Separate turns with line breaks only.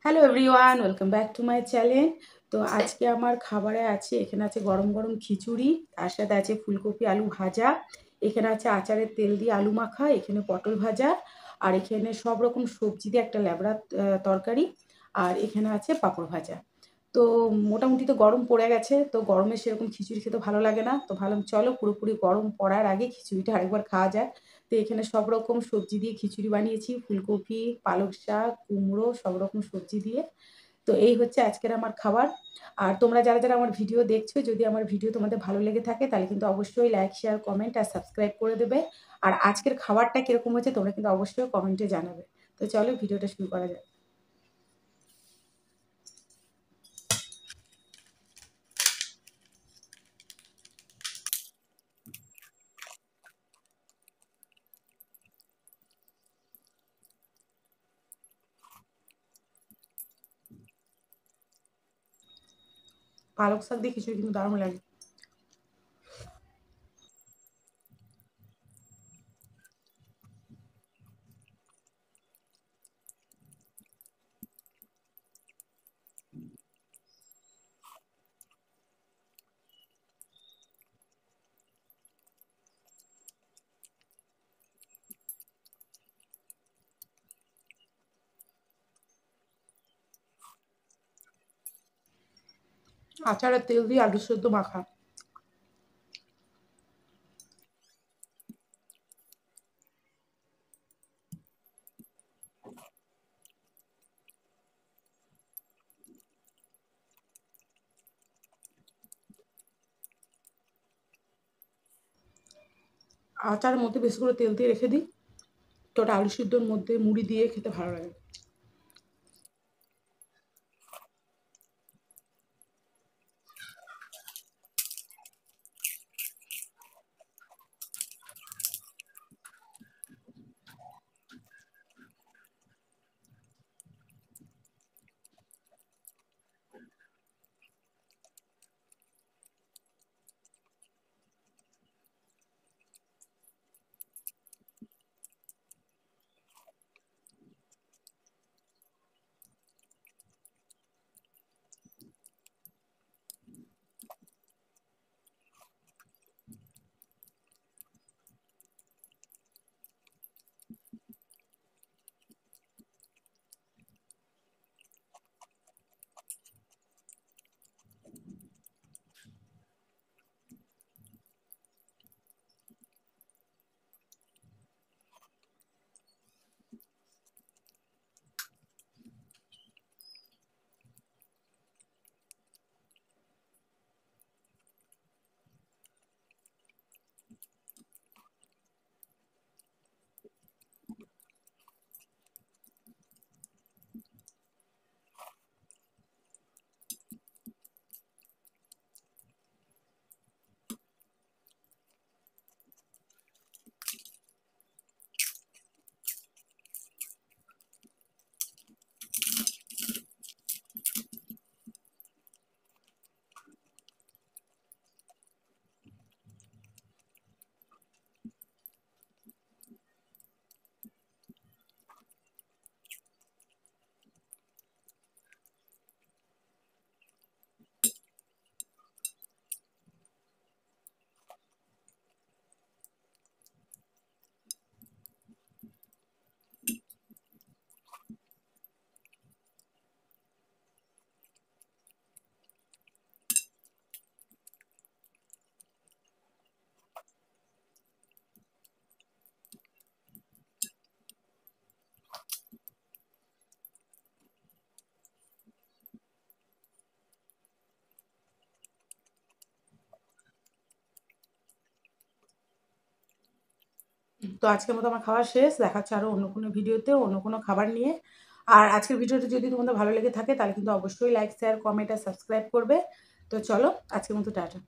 Hello everyone, welcome back to my channel. তো আজকে আমার খাবারে আছে, এখানে আছে গরম গরম খিচুড়ি, তার সাথে আছে ফুলকপি আলু ভাজা, এখানে আছে আচারের তেল দিয়ে আলু মাখা, এখানে পটল ভাজা, আর এখানে সব রকম সবজি দিয়ে একটা ল্যাবড়া তরকারি, আর এখানে আছে পাঁপড় ভাজা। তো মোটামুটি তো গরম পড়ে গেছে, তো গরমে সেরকম খিচুড়ি খেতে ভালো লাগে না, তো ভাবলাম চলো পুরোপুরি গরম পড়ার আগে খিচুড়িটা আরেকবার খাওয়া যায়। তো এখানে সব রকম সবজি দিয়ে খিচুড়ি বানিয়েছি, ফুলকপি, পালং শাক, কুমড়ো, সব রকম সবজি দিয়ে। তো এই হচ্ছে আজকের আমার খাবার। আর তোমরা যারা যারা আমার ভিডিও দেখছো, যদি আমার ভিডিও তোমাদের ভালো লেগে থাকে তাহলে কিন্তু অবশ্যই লাইক, শেয়ার, কমেন্ট আর সাবস্ক্রাইব করে দেবে। আর আজকের খাবারটা কিরকম হয়েছে তোমরা কিন্তু অবশ্যই কমেন্টে জানাবে। তো চলো ভিডিওটা শুরু করা যাক। পালক শাক দিয়ে খিচুড়ি কিন্তু দারুণ লাগে। আচারের তেল দিয়ে আলু সেদ্ধ মাখা। আচারের মধ্যে বেশি করে তেল দিয়ে রেখে দিই, তো ওটা আলু সিদ্ধর মধ্যে মুড়ি দিয়ে খেতে ভালো লাগে। তো আজকের মতো আমার খাওয়া শেষ, দেখা হচ্ছে আরও অন্য কোনো ভিডিওতে অন্য কোনো খাবার নিয়ে। আর আজকের ভিডিওটা যদি তোমাদের ভালো লেগে থাকে তাহলে কিন্তু অবশ্যই লাইক, শেয়ার, কমেন্ট আর সাবস্ক্রাইব করবে। তো চলো আজকের মতো টাটা।